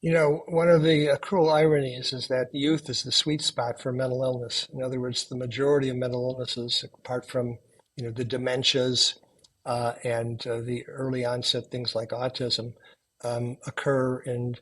One of the cruel ironies is that youth is the sweet spot for mental illness. In other words, the majority of mental illnesses, apart from, the dementias and the early onset things like autism, occur in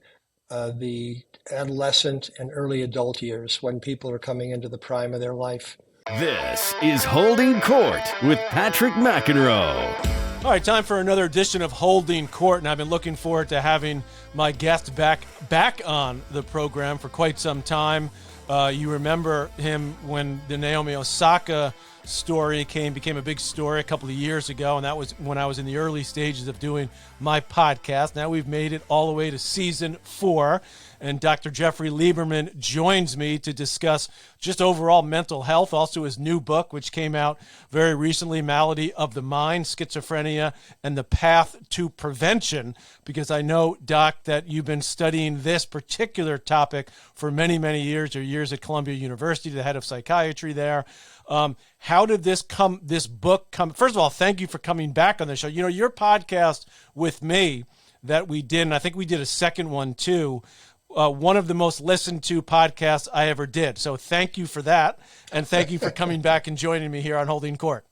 the adolescent and early adult years when people are coming into the prime of their life. This is Holding Court with Patrick McEnroe. All right, time for another edition of Holding Court, and I've been looking forward to having my guest back on the program for quite some time. You remember him when the Naomi Osaka story became a big story a couple of years ago, and that was when I was in the early stages of doing my podcast. Now we've made it all the way to season 4, and Dr. Jeffery Lieberman joins me to discuss just overall mental health, also his new book, which came out very recently, Malady of the Mind, Schizophrenia, and the Path to Prevention, because I know, Doc, that you've been studying this particular topic for many, many years, or years at Columbia University, the head of psychiatry there. How did this book come? First of all, thank you for coming back on the show. Your podcast with me that we did, and I think we did a second one too, one of the most listened to podcasts I ever did. So thank you for that. And thank you for coming back and joining me here on Holding Court.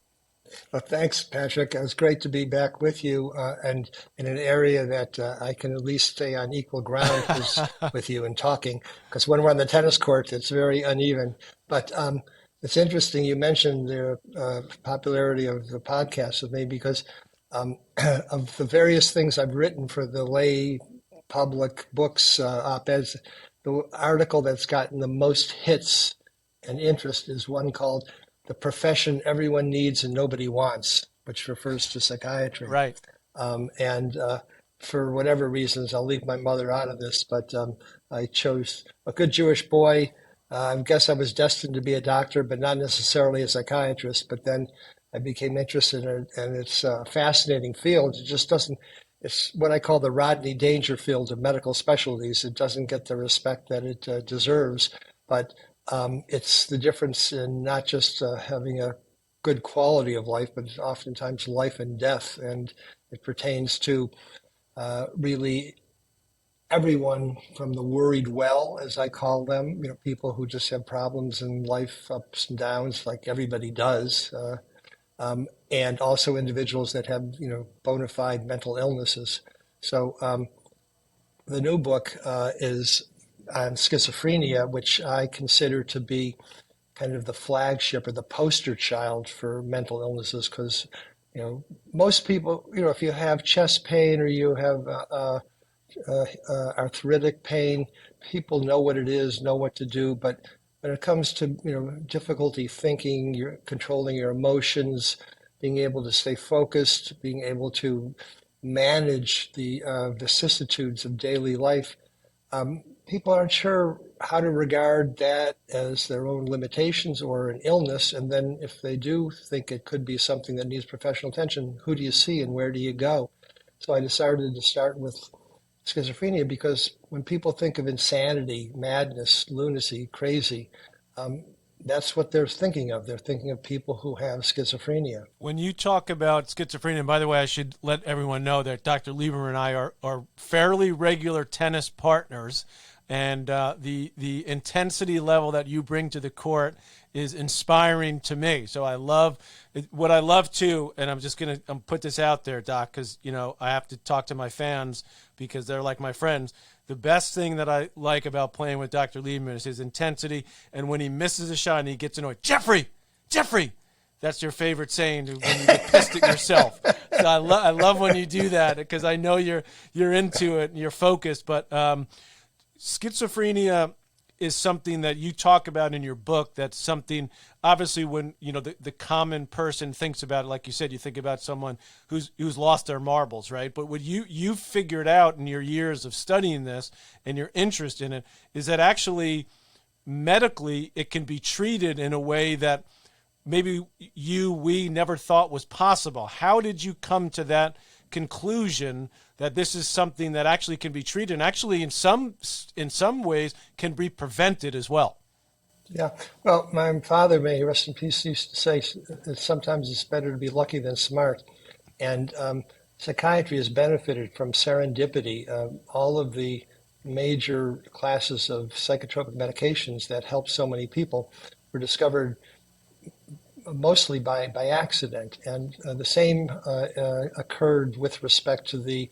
Well, thanks, Patrick. It was great to be back with you and in an area that I can at least stay on equal ground with you and talking, because when we're on the tennis court, it's very uneven. But it's interesting you mentioned the popularity of the podcast with me, because of the various things I've written for the lay public books, op-eds, the article that's gotten the most hits and interest is one called "The Profession Everyone Needs and Nobody Wants," which refers to psychiatry. Right. And for whatever reasons, I'll leave my mother out of this, but I chose a good Jewish boy. I guess I was destined to be a doctor, but not necessarily a psychiatrist. But then I became interested in it, and it's a fascinating field. It just doesn't, it's what I call the Rodney Dangerfield of medical specialties. It doesn't get the respect that it deserves, but it's the difference in not just having a good quality of life, but oftentimes life and death. And it pertains to really everyone from the worried well, as I call them, people who just have problems in life, ups and downs, like everybody does, and also individuals that have, bona fide mental illnesses. So the new book is on schizophrenia, which I consider to be kind of the flagship or the poster child for mental illnesses, because, most people, if you have chest pain or you have arthritic pain, people know what it is, know what to do. But when it comes to difficulty thinking, you're controlling your emotions, being able to stay focused, being able to manage the vicissitudes of daily life, people aren't sure how to regard that as their own limitations or an illness. And then if they do think it could be something that needs professional attention, who do you see and where do you go? So I decided to start with schizophrenia, because when people think of insanity, madness, lunacy, crazy, that's what they're thinking of. They're thinking of people who have schizophrenia. When you talk about schizophrenia, and by the way, I should let everyone know that Dr. Lieberman and I are fairly regular tennis partners, and the intensity level that you bring to the court is inspiring to me. So what I love too, and I'm just going to put this out there, Doc, because, I have to talk to my fans because they're like my friends. The best thing that I like about playing with Dr. Lieberman is his intensity, and when he misses a shot and he gets annoyed, Jeffrey, that's your favorite saying when you get pissed at yourself. So I love when you do that, because I know you're into it and you're focused. But schizophrenia is something that you talk about in your book. That's something, obviously, when the common person thinks about it, like you said, you think about someone who's lost their marbles, right? But what you figured out in your years of studying this and your interest in it is that actually medically it can be treated in a way that maybe we never thought was possible. How did you come to that conclusion that this is something that actually can be treated and actually in some ways can be prevented as well? Yeah. Well, my father, may he rest in peace, used to say that sometimes it's better to be lucky than smart. And psychiatry has benefited from serendipity. All of the major classes of psychotropic medications that help so many people were discovered mostly by accident. And the same occurred with respect to the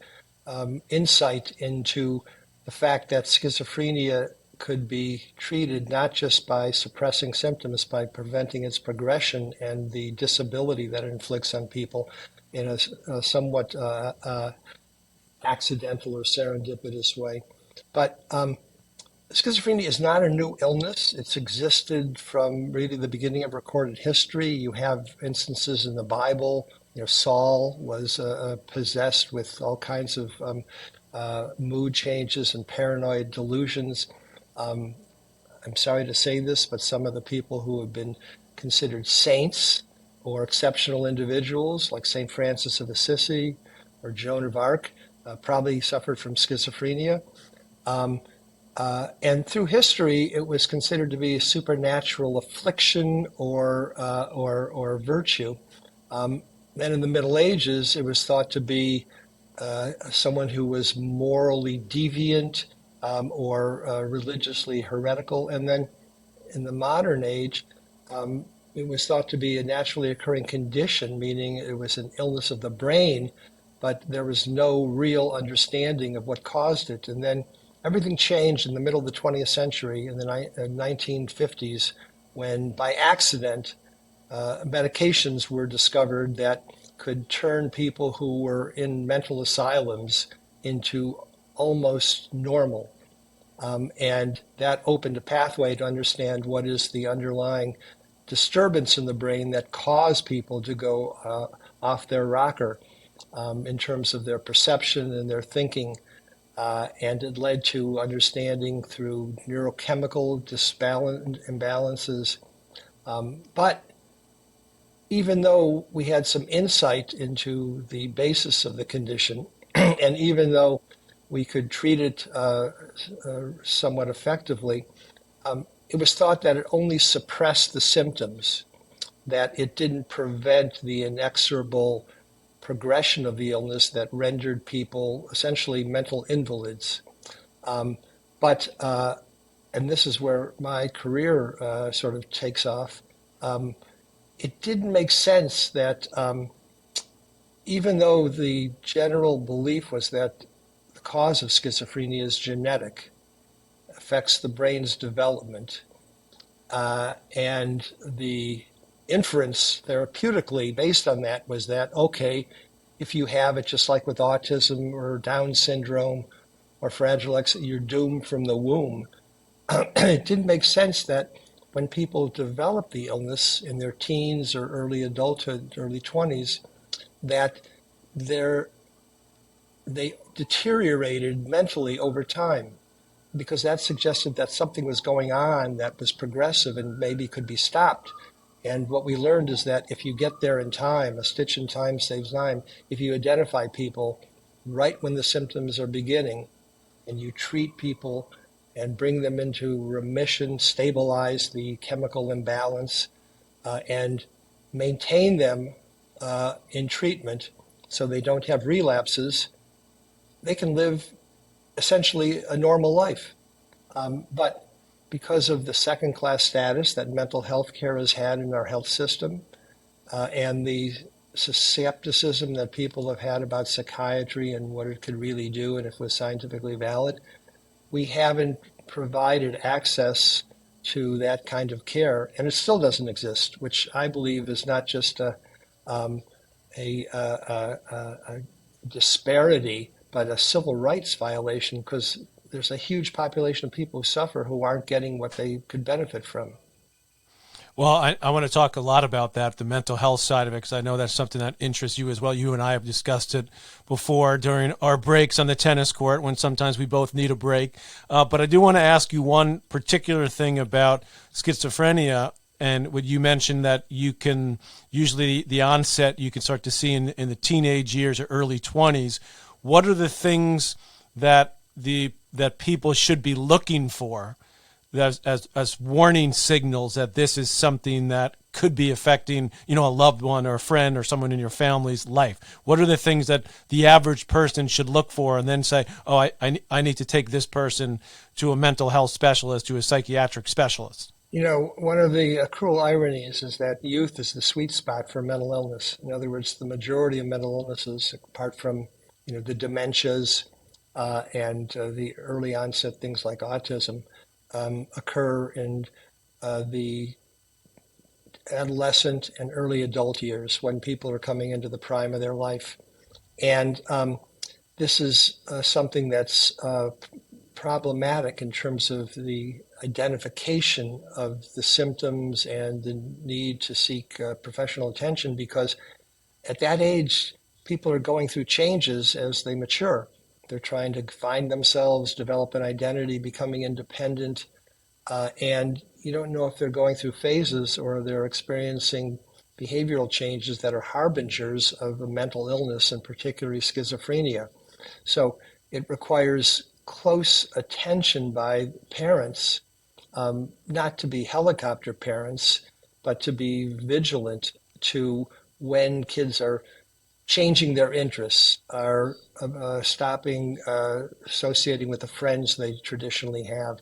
insight into the fact that schizophrenia could be treated not just by suppressing symptoms, by preventing its progression and the disability that it inflicts on people in a somewhat accidental or serendipitous way. But schizophrenia is not a new illness. It's existed from really the beginning of recorded history. You have instances in the Bible. Saul was possessed with all kinds of mood changes and paranoid delusions. I'm sorry to say this, but some of the people who have been considered saints or exceptional individuals, like St. Francis of Assisi or Joan of Arc, probably suffered from schizophrenia. And through history, it was considered to be a supernatural affliction or virtue. Then in the Middle Ages, it was thought to be someone who was morally deviant or religiously heretical. And then in the modern age, it was thought to be a naturally occurring condition, meaning it was an illness of the brain, but there was no real understanding of what caused it. And then everything changed in the middle of the 20th century, in the 1950s, when by accident medications were discovered that could turn people who were in mental asylums into almost normal. And that opened a pathway to understand what is the underlying disturbance in the brain that caused people to go off their rocker in terms of their perception and their thinking. And it led to understanding through neurochemical imbalances. But even though we had some insight into the basis of the condition, and even though we could treat it somewhat effectively, it was thought that it only suppressed the symptoms, that it didn't prevent the inexorable progression of the illness that rendered people essentially mental invalids. But this is where my career sort of takes off, it didn't make sense that even though the general belief was that the cause of schizophrenia is genetic, affects the brain's development, and the inference therapeutically based on that was that, okay, if you have it, just like with autism or Down syndrome or Fragile X, you're doomed from the womb. It didn't make sense that when people develop the illness in their teens or early adulthood, early 20s, that they deteriorated mentally over time, because that suggested that something was going on that was progressive and maybe could be stopped. And what we learned is that if you get there in time, a stitch in time saves nine. If you identify people right when the symptoms are beginning and you treat people and bring them into remission, stabilize the chemical imbalance, and maintain them in treatment so they don't have relapses, they can live essentially a normal life. But because of the second-class status that mental health care has had in our health system, and the skepticism that people have had about psychiatry and what it could really do and if it was scientifically valid, we haven't provided access to that kind of care, and it still doesn't exist, which I believe is not just a disparity, but a civil rights violation, because there's a huge population of people who suffer who aren't getting what they could benefit from. Well, I want to talk a lot about that, the mental health side of it, because I know that's something that interests you as well. You and I have discussed it before during our breaks on the tennis court when sometimes we both need a break. But I do want to ask you one particular thing about schizophrenia. And what you mentioned that you can usually the onset you can start to see in the teenage years or early 20s. What are the things that people should be looking for as warning signals that this is something that could be affecting, a loved one or a friend or someone in your family's life? What are the things that the average person should look for and then say, oh, I need to take this person to a mental health specialist, to a psychiatric specialist? One of the cruel ironies is that youth is the sweet spot for mental illness. In other words, the majority of mental illnesses, apart from, the dementias and the early onset things like autism, occur in the adolescent and early adult years when people are coming into the prime of their life. And this is something that's problematic in terms of the identification of the symptoms and the need to seek professional attention, because at that age, people are going through changes as they mature. They're trying to find themselves, develop an identity, becoming independent, and you don't know if they're going through phases or they're experiencing behavioral changes that are harbingers of a mental illness, and particularly schizophrenia. So it requires close attention by parents, not to be helicopter parents, but to be vigilant to when kids are changing their interests, are stopping associating with the friends they traditionally have.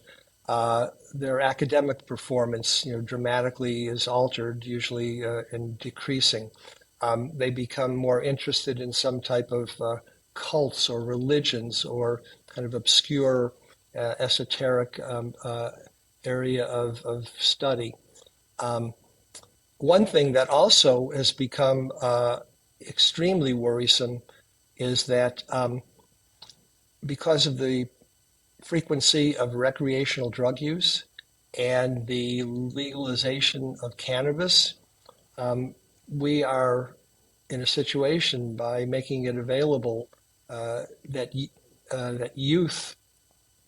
Their academic performance, dramatically is altered, usually and decreasing. They become more interested in some type of cults or religions or kind of obscure, esoteric area of study. One thing that also has become extremely worrisome is that because of the frequency of recreational drug use and the legalization of cannabis, we are in a situation, by making it available, that youth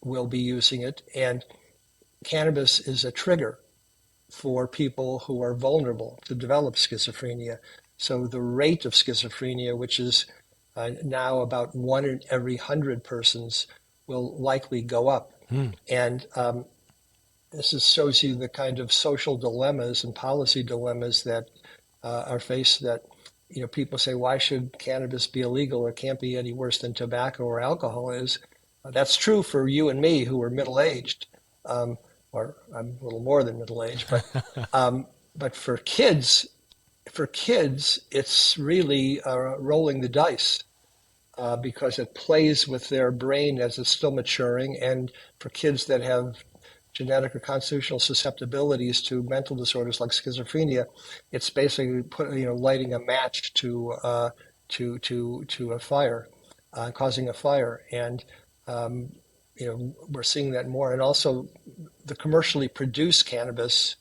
will be using it, and cannabis is a trigger for people who are vulnerable to develop schizophrenia. So the rate of schizophrenia, which is now about 1 in every 100 persons, will likely go up. And this shows you the kind of social dilemmas and policy dilemmas that are faced, that people say, why should cannabis be illegal? It can't be any worse than tobacco or alcohol is. That's true for you and me who are middle-aged, or I'm a little more than middle-aged, but for kids, it's really rolling the dice, because it plays with their brain as it's still maturing. And for kids that have genetic or constitutional susceptibilities to mental disorders like schizophrenia, it's basically lighting a match to a fire, causing a fire. And we're seeing that more. And also, the commercially produced cannabis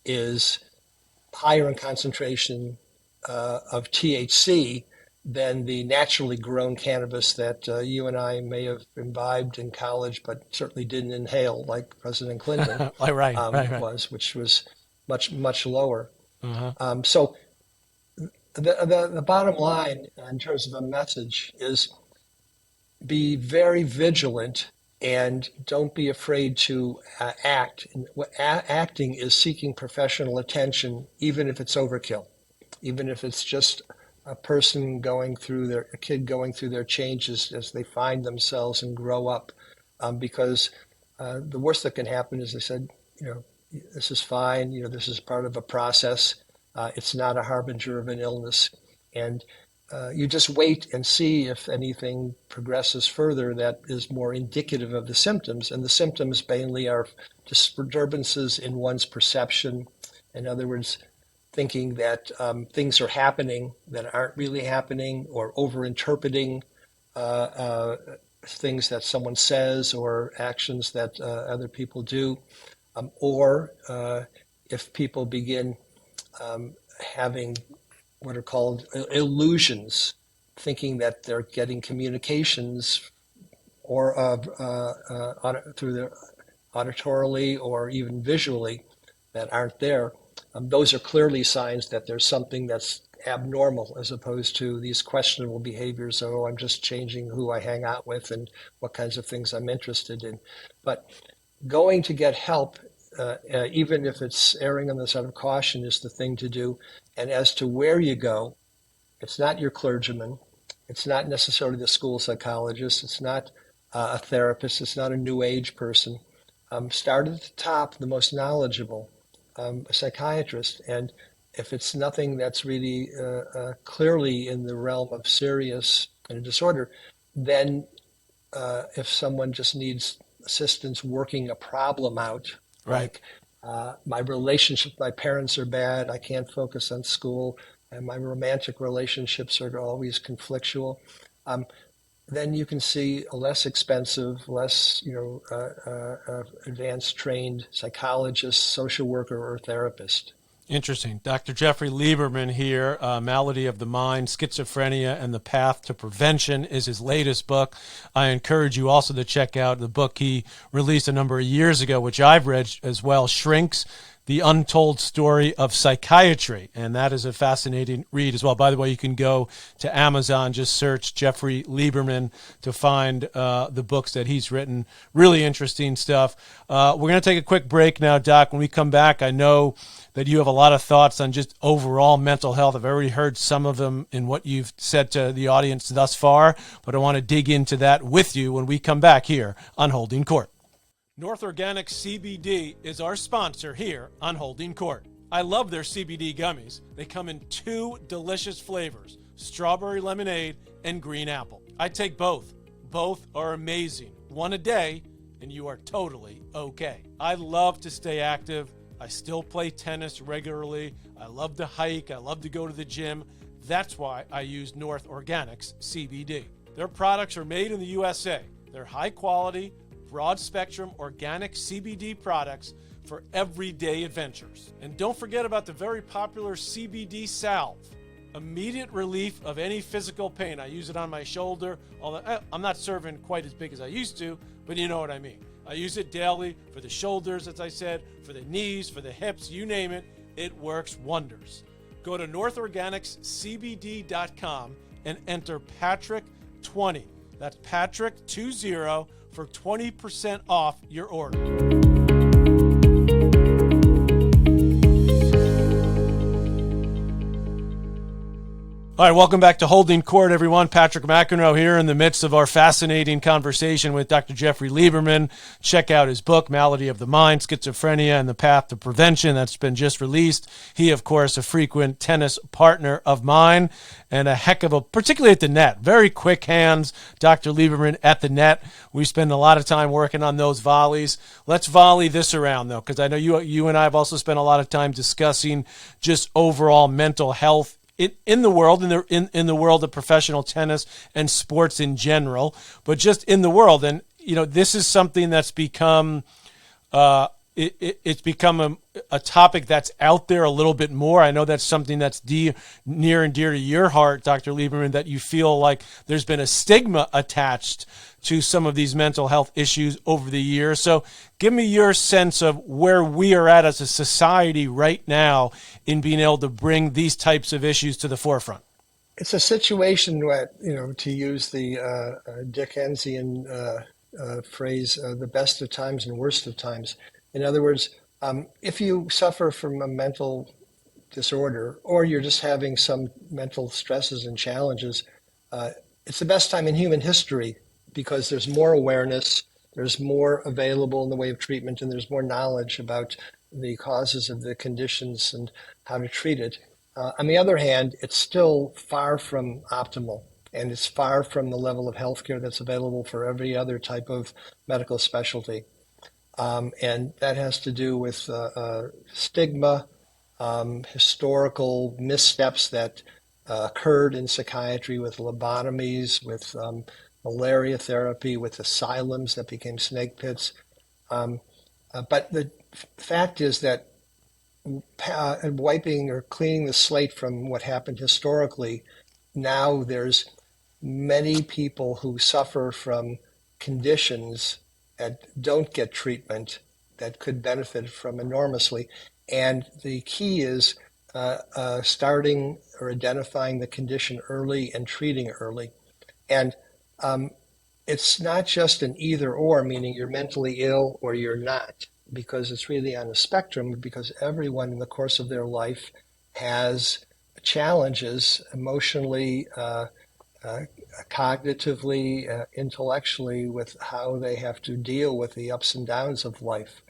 is higher in concentration of THC than the naturally grown cannabis that you and I may have imbibed in college, but certainly didn't inhale like President Clinton right. was, which was much, much lower. Uh-huh. So the bottom line in terms of a message is be very vigilant and don't be afraid to act. Acting is seeking professional attention, even if it's overkill, even if it's just a kid going through their changes as they find themselves and grow up, because the worst that can happen is they said, this is fine, this is part of a process. It's not a harbinger of an illness. And you just wait and see if anything progresses further that is more indicative of the symptoms. And the symptoms mainly are disturbances in one's perception. In other words, thinking that things are happening that aren't really happening, or over-interpreting things that someone says or actions that other people do. Or if people begin having what are called illusions, thinking that they're getting communications or through their auditorily or even visually that aren't there. Those are clearly signs that there's something that's abnormal, as opposed to these questionable behaviors. Oh, I'm just changing who I hang out with and what kinds of things I'm interested in. But going to get help even if it's erring on the side of caution, is the thing to do. And as to where you go, it's not your clergyman. It's not necessarily the school psychologist. It's not a therapist. It's not a new age person. Start at the top, the most knowledgeable, a psychiatrist. And if it's nothing that's really clearly in the realm of serious disorder, then if someone just needs assistance working a problem out, Right. like my relationship with my parents are bad, I can't focus on school, and my romantic relationships are always conflictual, then you can see a less expensive, less advanced trained psychologist, social worker, or therapist. Interesting. Dr. Jeffery Lieberman here, Malady of the Mind, Schizophrenia, and the Path to Prevention is his latest book. I encourage you also to check out the book he released a number of years ago, which I've read as well, Shrinks, The Untold Story of Psychiatry. And that is a fascinating read as well. By the way, you can go to Amazon, just search Jeffery Lieberman to find the books that he's written. Really interesting stuff. We're going to take a quick break now, Doc. When we come back, I know that you have a lot of thoughts on just overall mental health. I've already heard some of them in what you've said to the audience thus far, but I want to dig into that with you when we come back here on Holding Court. North Organic CBD is our sponsor here on Holding Court. I love their CBD gummies. They come in 2 delicious flavors, strawberry lemonade and green apple. I take both. Both are amazing. 1 a day, and you are totally okay. I love to stay active. I still play tennis regularly. I love to hike. I love to go to the gym. That's why I use North Organics CBD. Their products are made in the USA. They're high quality, broad spectrum organic CBD products for everyday adventures. And don't forget about the very popular CBD salve. Immediate relief of any physical pain. I use it on my shoulder. I'm not serving quite as big as I used to, but you know what I mean. I use it daily for the shoulders, as I said, for the knees, for the hips, you name it. It works wonders. Go to northorganicscbd.com and enter Patrick20. That's Patrick20 for 20% off your order. All right, welcome back to Holding Court, everyone. Patrick McEnroe here in the midst of our fascinating conversation with Dr. Jeffery Lieberman. Check out his book, Malady of the Mind, Schizophrenia, and the Path to Prevention. That's been just released. He, of course, a frequent tennis partner of mine and a heck of a, particularly at the net, very quick hands, Dr. Lieberman at the net. We spend a lot of time working on those volleys. Let's volley this around, though, because I know you and I have also spent a lot of time discussing just overall mental health in the world, in the world of professional tennis and sports in general, but just in the world. And this is something that's become it's become a topic that's out there a little bit more. I know that's something that's near and dear to your heart, Dr. Lieberman, that you feel like there's been a stigma attached to some of these mental health issues over the years. So give me your sense of where we are at as a society right now in being able to bring these types of issues to the forefront. It's a situation where, to use the Dickensian phrase, the best of times and worst of times. In other words, if you suffer from a mental disorder or you're just having some mental stresses and challenges, it's the best time in human history because there's more awareness, there's more available in the way of treatment, and there's more knowledge about the causes of the conditions and how to treat it. On the other hand, it's still far from optimal, and it's far from the level of healthcare that's available for every other type of medical specialty. And that has to do with stigma, historical missteps that occurred in psychiatry with lobotomies, with malaria therapy, with asylums that became snake pits. But the fact is that wiping or cleaning the slate from what happened historically, now there's many people who suffer from conditions that don't get treatment that could benefit from enormously. And the key is starting or identifying the condition early and treating early. And it's not just an either or, meaning you're mentally ill or you're not. because it's really on a spectrum, because everyone in the course of their life has challenges emotionally, cognitively, intellectually, with how they have to deal with the ups and downs of life.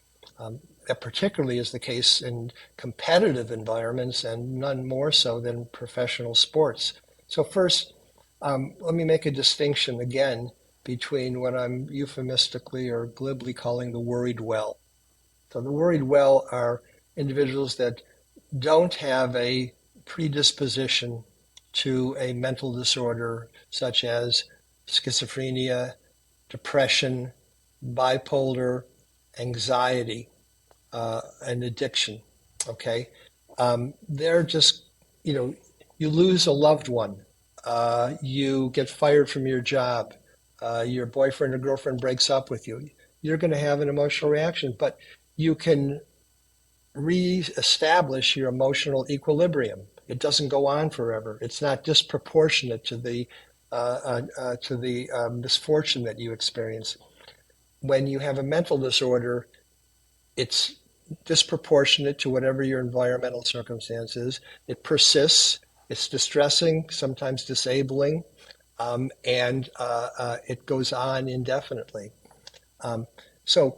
That particularly is the case in competitive environments, and none more so than professional sports. So first, let me make a distinction again between what I'm euphemistically or glibly calling the worried well. So the worried well are individuals that don't have a predisposition to a mental disorder such as schizophrenia, depression, bipolar, anxiety, and addiction. Okay, they're just, you lose a loved one, you get fired from your job, your boyfriend or girlfriend breaks up with you. You're going to have an emotional reaction, but you can reestablish your emotional equilibrium. It doesn't go on forever. It's not disproportionate to the misfortune that you experience. When you have a mental disorder, it's disproportionate to whatever your environmental circumstance is. It persists. It's distressing, sometimes disabling, and it goes on indefinitely. So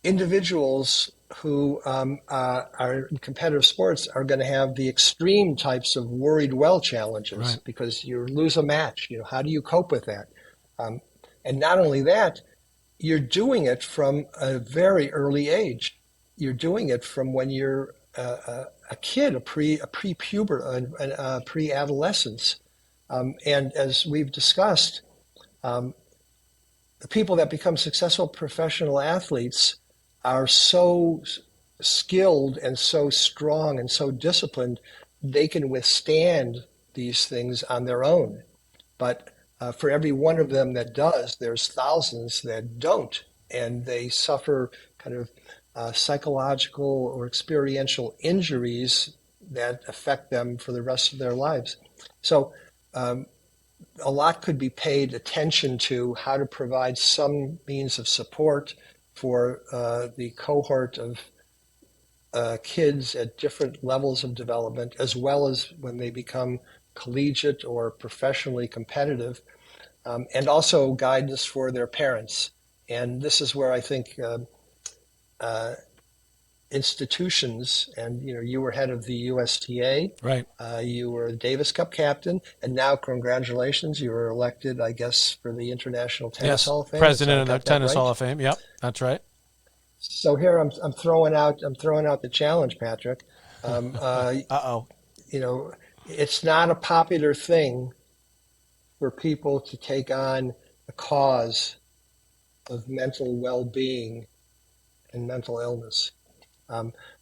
individuals who are in competitive sports are going to have the extreme types of worried well challenges, Right. because you lose a match. How do you cope with that? And not only that, you're doing it from a very early age. You're doing it from when you're a kid, a pre-adolescence. And as we've discussed, the people that become successful professional athletes are so skilled and so strong and so disciplined, they can withstand these things on their own. But for every one of them that does, there's thousands that don't, and they suffer kind of psychological or experiential injuries that affect them for the rest of their lives. So a lot could be paid attention to how to provide some means of support for the cohort of kids at different levels of development, as well as when they become collegiate or professionally competitive, and also guidance for their parents. And this is where I think institutions, and you were head of the USTA, Right. You were a Davis Cup captain, and now congratulations, you were elected, I guess, for the International Tennis Yes. Hall of Fame. President So of the Tennis Hall of Fame. Yep, that's right. So here I'm throwing out the challenge, Patrick. Uh-oh. It's not a popular thing for people to take on the cause of mental well-being and mental illness.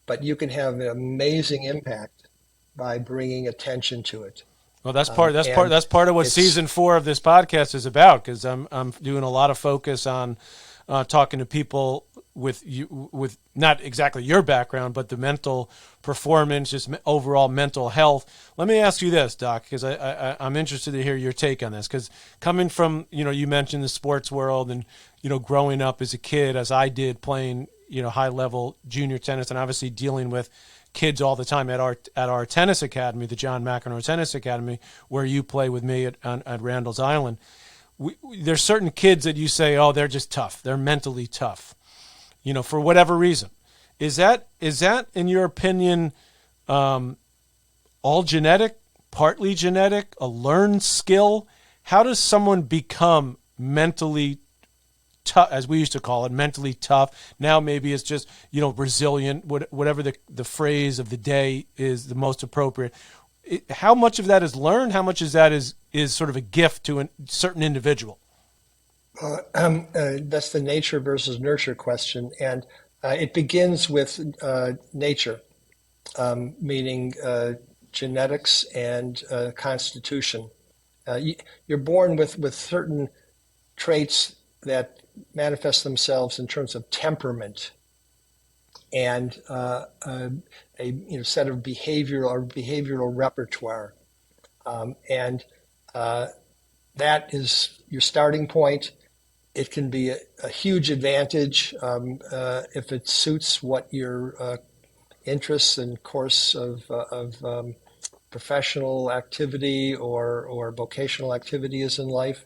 But you can have an amazing impact by bringing attention to it. Well, that's part of what it's- season 4 of this podcast is about, because I'm doing a lot of focus on talking to people with not exactly your background, but the mental performance, just overall mental health. Let me ask you this, Doc, because I'm interested to hear your take on this. Because coming from, you mentioned the sports world, and growing up as a kid, as I did, playing high level junior tennis, and obviously dealing with kids all the time at our tennis academy, the John McEnroe Tennis Academy, where you play with me at Randall's Island. There's certain kids that you say, oh, they're just tough. They're mentally tough, for whatever reason. Is that in your opinion all genetic, partly genetic, a learned skill? How does someone become mentally tough, as we used to call it, mentally tough? Now maybe it's just resilient, whatever the phrase of the day is the most appropriate. How much of that is learned? How much of that is sort of a gift to a certain individual? That's the nature versus nurture question, and it begins with nature, meaning genetics and constitution. You're born with certain traits that manifest themselves in terms of temperament and a set of behavioral repertoire, and that is your starting point. It can be a huge advantage if it suits what your interests and course of professional activity or vocational activity is in life.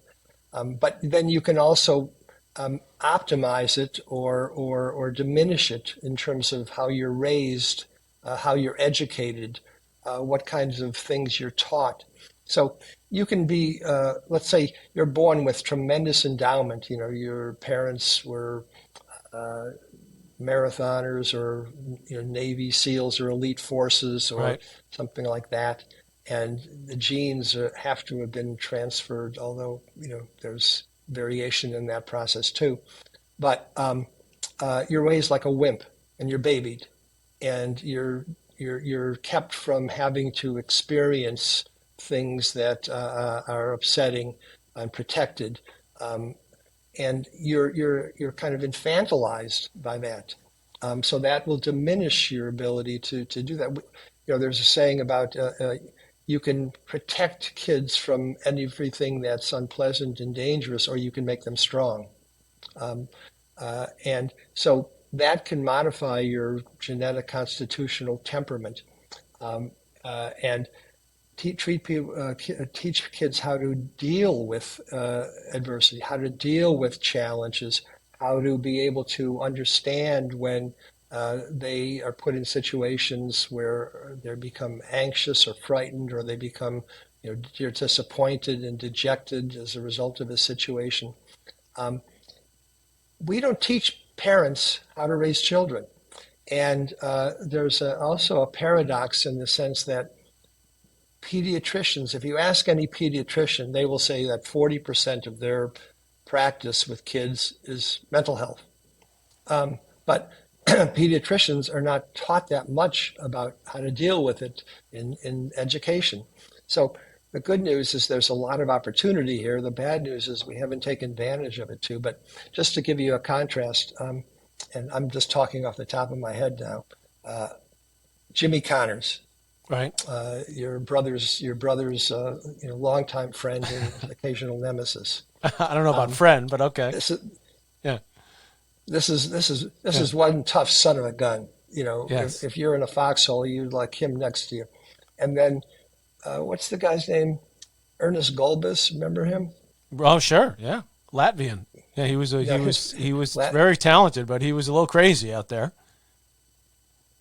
But then you can also optimize it or diminish it in terms of how you're raised, how you're educated, what kinds of things you're taught. So you can be, let's say, you're born with tremendous endowment. You know, your parents were marathoners or Navy SEALs or elite forces or Right. something like that. And the genes have to have been transferred, although there's variation in that process too. But you're raised like a wimp, and you're babied, and you're kept from having to experience things that are upsetting and protected. And you're kind of infantilized by that. So that will diminish your ability to do that. There's a saying about you can protect kids from everything that's unpleasant and dangerous, or you can make them strong. And so that can modify your genetic constitutional temperament. And teach kids how to deal with adversity, how to deal with challenges, how to be able to understand when they are put in situations where they become anxious or frightened, or they become they're disappointed and dejected as a result of a situation. We don't teach parents how to raise children. And there's also a paradox in the sense that pediatricians, if you ask any pediatrician, they will say that 40% of their practice with kids is mental health. But pediatricians are not taught that much about how to deal with it in education. So the good news is there's a lot of opportunity here. The bad news is we haven't taken advantage of it too. But just to give you a contrast, and I'm just talking off the top of my head now, Jimmy Connors. Right. Your brother's longtime friend and occasional nemesis. I don't know about friend, but okay. Yeah. This is one tough son of a gun. Yes. If you're in a foxhole, you'd like him next to you. And then, what's the guy's name? Ernest Gulbis. Remember him? Oh, sure. Yeah. Latvian. Yeah, he was very talented, but he was a little crazy out there.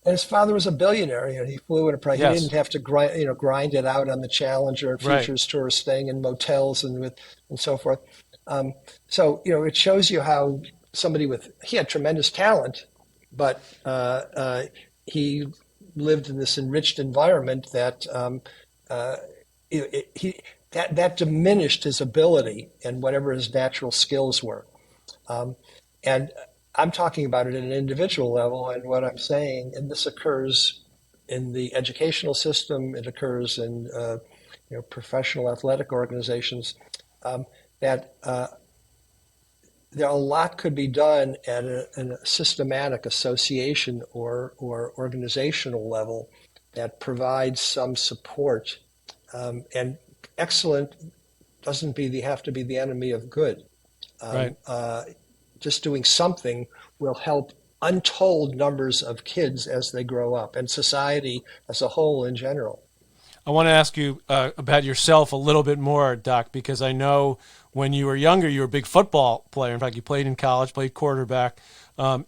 And his father was a billionaire. He flew in a private. Yes. He didn't have to grind it out on the Challenger and Futures Tour, staying in motels and so forth. So it shows you how he had tremendous talent, but he lived in this enriched environment that that diminished his ability and whatever his natural skills were. And I'm talking about it at an individual level, and what I'm saying, and this occurs in the educational system, it occurs in professional athletic organizations, that there a lot could be done at a systematic association or organizational level that provides some support. And excellent doesn't have to be the enemy of good. Right. Just doing something will help untold numbers of kids as they grow up, and society as a whole in general. I want to ask you about yourself a little bit more, Doc, because I know when you were younger, you were a big football player. In fact, you played in college, played quarterback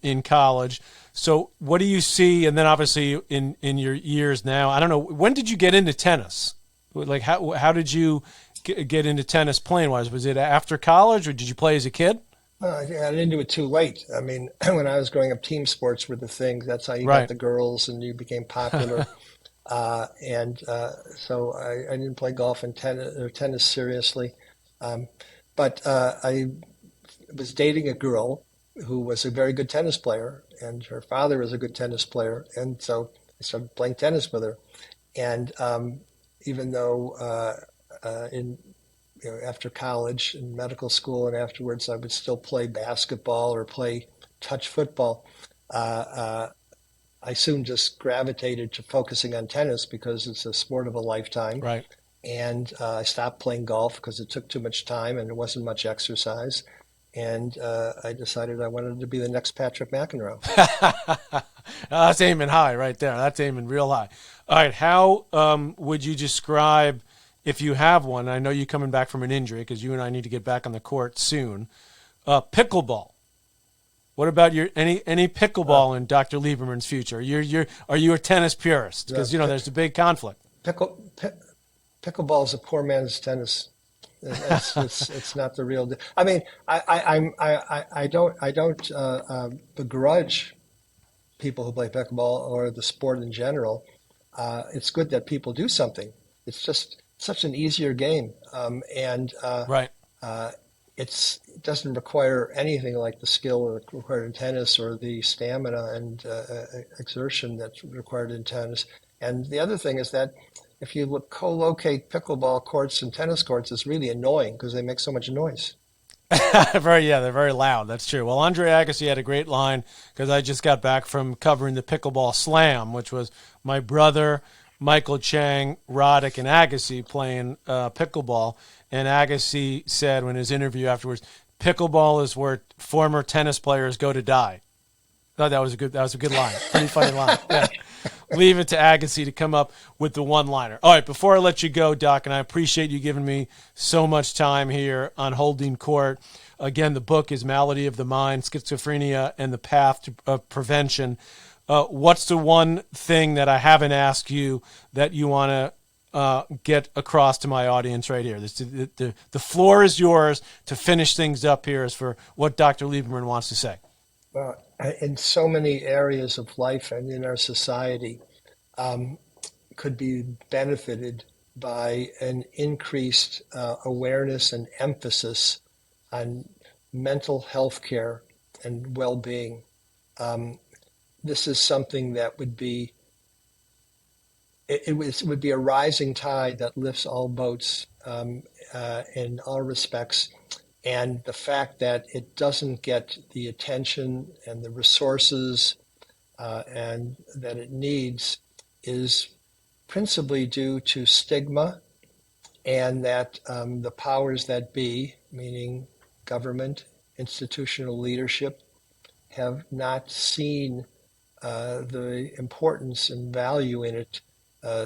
in college. So what do you see? And then obviously in your years now, I don't know, when did you get into tennis? Like how did you get into tennis playing wise? Was it after college, or did you play as a kid? I got into it too late. I mean, when I was growing up, team sports were the thing. That's how you got the girls and you became popular. So I didn't play golf and tennis seriously. But I was dating a girl who was a very good tennis player, and her father was a good tennis player. And so I started playing tennis with her. And even though after college and medical school and afterwards, I would still play basketball or play touch football. I soon just gravitated to focusing on tennis because it's a sport of a lifetime. Right. And I stopped playing golf because it took too much time and it wasn't much exercise. and I decided I wanted to be the next Patrick McEnroe. That's aiming high right there. That's aiming real high. All right, how would you describe, if you have one? I know you're coming back from an injury because you and I need to get back on the court soon. Pickleball. What about your any pickleball in Dr. Lieberman's future? Are you a tennis purist? Because there's a big conflict. Pickleball is a poor man's tennis. It's not the real deal. I mean, I don't begrudge people who play pickleball or the sport in general. It's good that people do something. It's just such an easier game, and Right. it doesn't require anything like the skill required in tennis or the stamina and exertion that's required in tennis. And the other thing is that if you co-locate pickleball courts and tennis courts, it's really annoying because they make so much noise. They're very loud. That's true. Well, Andre Agassi had a great line because I just got back from covering the pickleball slam, which was my brother, Michael Chang, Roddick, and Agassi playing pickleball. And Agassi said in his interview afterwards, "Pickleball is where former tennis players go to die." I thought that was a good line. Pretty funny line. Yeah. Leave it to Agassi to come up with the one-liner. All right, before I let you go, Doc, and I appreciate you giving me so much time here on Holding Court. Again, the book is Malady of the Mind, Schizophrenia, and the Path to Prevention. What's the one thing that I haven't asked you that you want to get across to my audience right here? The floor is yours to finish things up here as for what Dr. Lieberman wants to say. Well, in so many areas of life and in our society, could be benefited by an increased awareness and emphasis on mental health care and well-being. This is something that would be it would be a rising tide that lifts all boats in all respects. And the fact that it doesn't get the attention and the resources and that it needs is principally due to stigma, and that the powers that be, meaning government, institutional leadership, have not seen the importance and value in it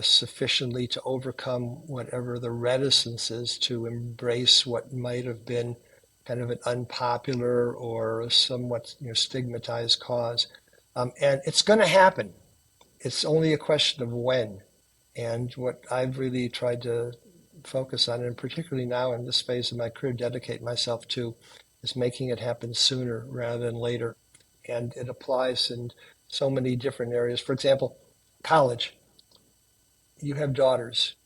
sufficiently to overcome whatever the reticence is to embrace what might have been kind of an unpopular or somewhat stigmatized cause. And it's going to happen. It's only a question of when. And what I've really tried to focus on, and particularly now in this phase of my career, dedicate myself to, is making it happen sooner rather than later. And it applies in so many different areas. For example, college. You have daughters.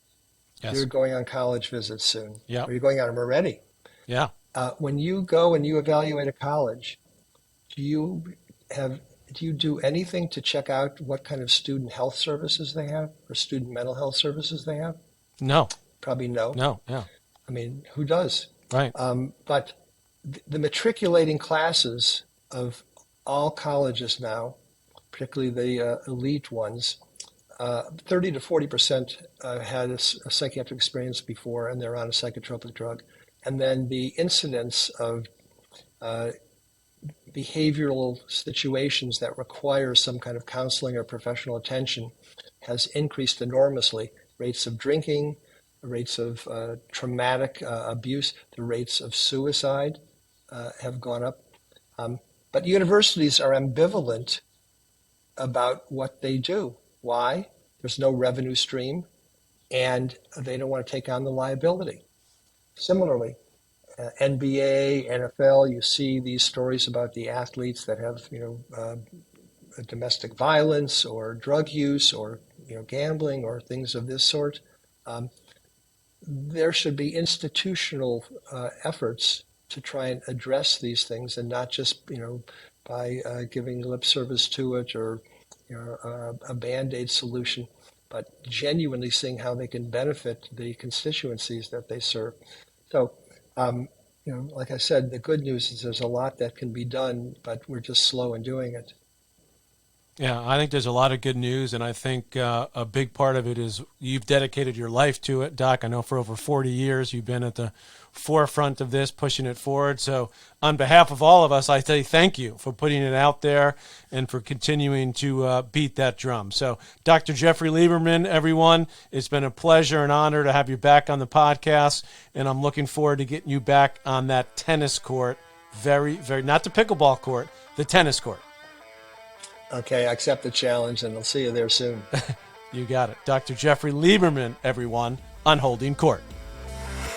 Yes. You're going on college visits soon. Yeah. Or you're going on them already. Yeah. When you go and you evaluate a college, do you do anything to check out what kind of student health services they have or student mental health services they have? No. Probably no. No. Yeah. I mean, who does? Right. But the matriculating classes of all colleges now, particularly the elite ones, 30 to 40% had a psychiatric experience before, and they're on a psychotropic drug. And then the incidence of behavioral situations that require some kind of counseling or professional attention has increased enormously. Rates of drinking, rates of traumatic abuse, the rates of suicide have gone up. But universities are ambivalent about what they do. Why? There's no revenue stream, and they don't want to take on the liability. Similarly, NBA, NFL, you see these stories about the athletes that have, domestic violence or drug use or, gambling or things of this sort. There should be institutional efforts to try and address these things, and not just, by giving lip service to it or a Band-Aid solution, but genuinely seeing how they can benefit the constituencies that they serve. So, like I said, the good news is there's a lot that can be done, but we're just slow in doing it. Yeah, I think there's a lot of good news, and I think a big part of it is you've dedicated your life to it, Doc. I know for over 40 years you've been at the forefront of this, pushing it forward. So on behalf of all of us, I say thank you for putting it out there and for continuing to beat that drum. So Dr. Jeffery Lieberman, everyone, it's been a pleasure and honor to have you back on the podcast, and I'm looking forward to getting you back on that tennis court. Very, very, not the pickleball court, the tennis court. Okay, I accept the challenge, and I'll see you there soon. You got it. Dr. Jeffery Lieberman, everyone, on Holding Court.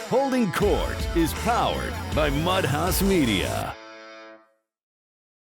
Holding Court is powered by Mudhouse Media.